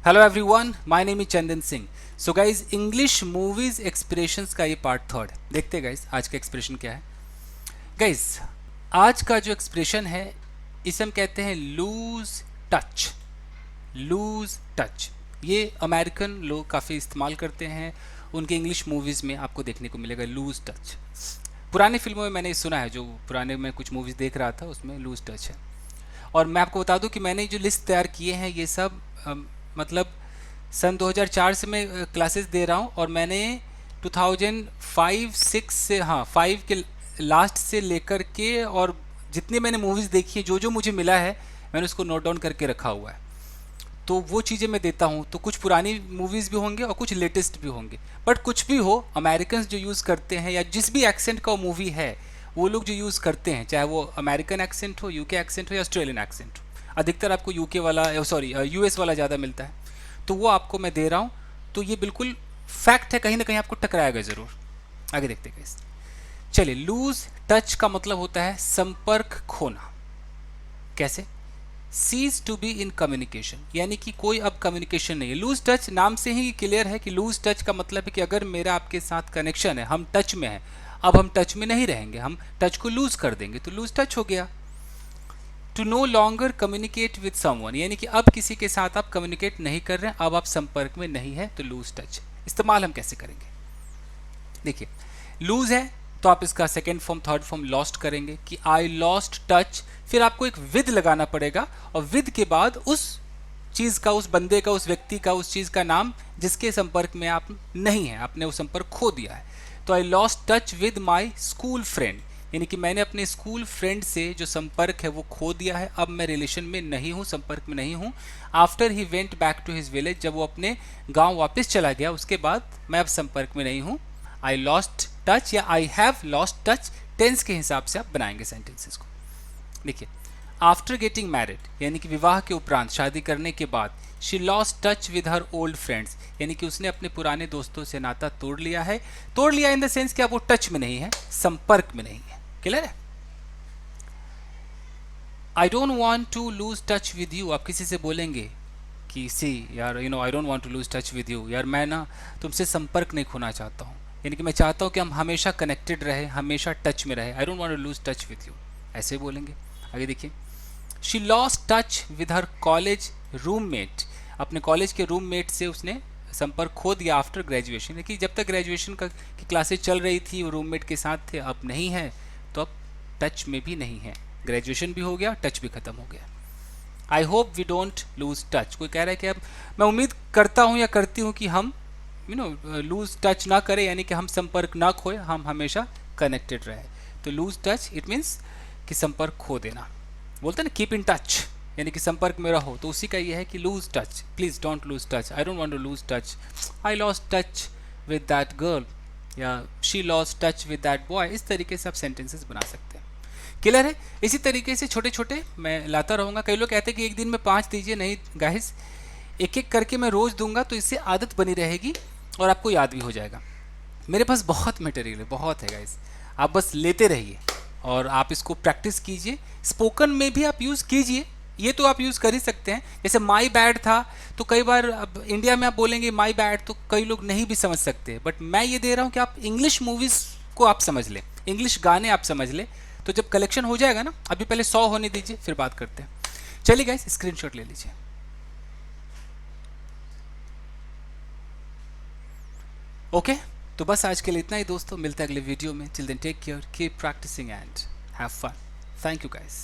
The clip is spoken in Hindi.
Hello everyone, my name is Chandan Singh. So guys, English movies expressions का ये पार्ट थर्ड देखते हैं। गाइज आज का एक्सप्रेशन क्या है? गाइज आज का जो एक्सप्रेशन है इसे हम कहते हैं लूज टच। लूज टच ये अमेरिकन लोग काफ़ी इस्तेमाल करते हैं। उनके इंग्लिश मूवीज़ में आपको देखने को मिलेगा लूज टच। पुरानी फिल्मों में मैंने सुना है, जो पुराने में कुछ मूवीज़ देख रहा था उसमें लूज टच है। और मैं आपको बता दूं कि मैंने जो लिस्ट तैयार किए हैं ये सब मतलब सन 2004 से मैं क्लासेस दे रहा हूँ, और मैंने 2005-6 से, हाँ 5 के लास्ट से लेकर के, और जितनी मैंने मूवीज़ देखी है, जो जो मुझे मिला है मैंने उसको नोट डाउन करके रखा हुआ है। तो वो चीज़ें मैं देता हूँ। तो कुछ पुरानी मूवीज़ भी होंगे और कुछ लेटेस्ट भी होंगे, बट कुछ भी हो, अमेरिकन जो यूज़ करते हैं या जिस भी एक्सेंट का मूवी है वो लोग जो यूज़ करते हैं, चाहे वो अमेरिकन एक्सेंट हो, यूके एक्सेंट हो या ऑस्ट्रेलियन एक्सेंट हो, अधिकतर आपको यूके वाला, सॉरी यूएस वाला ज़्यादा मिलता है। तो वो आपको मैं दे रहा हूँ। तो ये बिल्कुल फैक्ट है, कहीं ना कहीं आपको टकराएगा ज़रूर। आगे देखते हैं guys। चलिए, लूज टच का मतलब होता है संपर्क खोना। कैसे? Cease to be in communication, यानी कि कोई अब कम्युनिकेशन नहीं है। लूज टच नाम से ही क्लियर है कि लूज टच का मतलब है कि अगर मेरा आपके साथ कनेक्शन है, हम टच में हैं, अब हम टच में नहीं रहेंगे, हम टच को लूज कर देंगे, तो लूज टच हो गया। To no longer communicate with someone, यानी कि अब किसी के साथ आप कम्युनिकेट नहीं कर रहे हैं, अब आप संपर्क में नहीं है, तो लूज टच। इस्तेमाल हम कैसे करेंगे? देखिए, लूज है तो आप इसका second form, third form lost करेंगे कि आई लॉस्ट टच। फिर आपको एक विद लगाना पड़ेगा, और विद के बाद उस चीज़ का, उस बंदे का, उस व्यक्ति का, उस चीज़ का नाम जिसके संपर्क में आप नहीं हैं, आपने वो संपर्क खो दिया है। तो आई lost touch with my school friend, यानी कि मैंने अपने स्कूल फ्रेंड से जो संपर्क है वो खो दिया है, अब मैं रिलेशन में नहीं हूँ, संपर्क में नहीं हूँ। After he went back to his village, जब वो अपने गांव वापस चला गया उसके बाद मैं अब संपर्क में नहीं हूँ। आई लॉस्ट टच या I have lost touch, tense के हिसाब से आप बनाएंगे सेंटेंसेस को। देखिए, आफ्टर गेटिंग मैरिड, यानी कि विवाह के उपरांत, शादी करने के बाद, she lost touch with her old friends, यानी कि उसने अपने पुराने दोस्तों से नाता तोड़ लिया है। तोड़ लिया इन द सेंस कि अब वो टच में नहीं है, संपर्क में नहीं है। क्लियर है? I don't want to lose touch with you, आप किसी से बोलेंगे कि सी यार, I don't want to lose touch with you, यार मैं ना तुमसे संपर्क नहीं खोना चाहता हूँ, यानी कि मैं चाहता हूँ कि हम हमेशा कनेक्टेड रहे, हमेशा टच में रहे। I don't want to lose touch with you, ऐसे बोलेंगे। आगे देखिए, she lost touch with her college roommate, अपने कॉलेज के रूममेट से उसने संपर्क खो दिया आफ्टर ग्रेजुएशन, कि जब तक ग्रेजुएशन का की क्लासेज चल रही थी वो रूममेट के साथ थे, अब नहीं है, तो अब टच में भी नहीं है। ग्रेजुएशन भी हो गया, टच भी खत्म हो गया। I hope we don't lose touch, कोई कह रहा है कि अब मैं उम्मीद करता हूँ या करती हूँ कि हम लूज टच ना करें, यानी कि हम संपर्क ना खोए, हम हमेशा कनेक्टेड रहे। तो लूज टच इट मीन्स कि संपर्क खो देना। बोलते हैं ना कीप इन टच, यानी कि संपर्क में रहो, तो उसी का ये है कि lose touch, please don't lose touch, I don't want to lose touch, I lost touch with that girl, या she lost touch with that boy. इस तरीके से आप सेंटेंसेस बना सकते हैं। क्लियर है? इसी तरीके से छोटे छोटे मैं लाता रहूँगा। कई लोग कहते हैं कि एक दिन में 5 दीजिए, नहीं गाइस, एक एक करके मैं रोज़ दूंगा, तो इससे आदत बनी रहेगी और आपको याद भी हो जाएगा। मेरे पास बहुत मटेरियल है, बहुत है गाइस, आप बस लेते रहिए और आप इसको प्रैक्टिस कीजिए। स्पोकन में भी आप यूज़ कीजिए, ये तो आप यूज़ कर ही सकते हैं। जैसे माई बैड था, तो कई बार अब इंडिया में आप बोलेंगे माई बैड, तो कई लोग नहीं भी समझ सकते, बट मैं ये दे रहा हूँ कि आप इंग्लिश मूवीज़ को आप समझ लें, इंग्लिश गाने आप समझ लें। तो जब कलेक्शन हो जाएगा ना, अभी पहले 100 होने दीजिए, फिर बात करते हैं। चलिए गाइस, स्क्रीनशॉट ले लीजिए। ओके, तो बस आज के लिए इतना ही दोस्तों, मिलते हैं अगले वीडियो में। Till then take care, keep practicing and have fun. Thank you guys.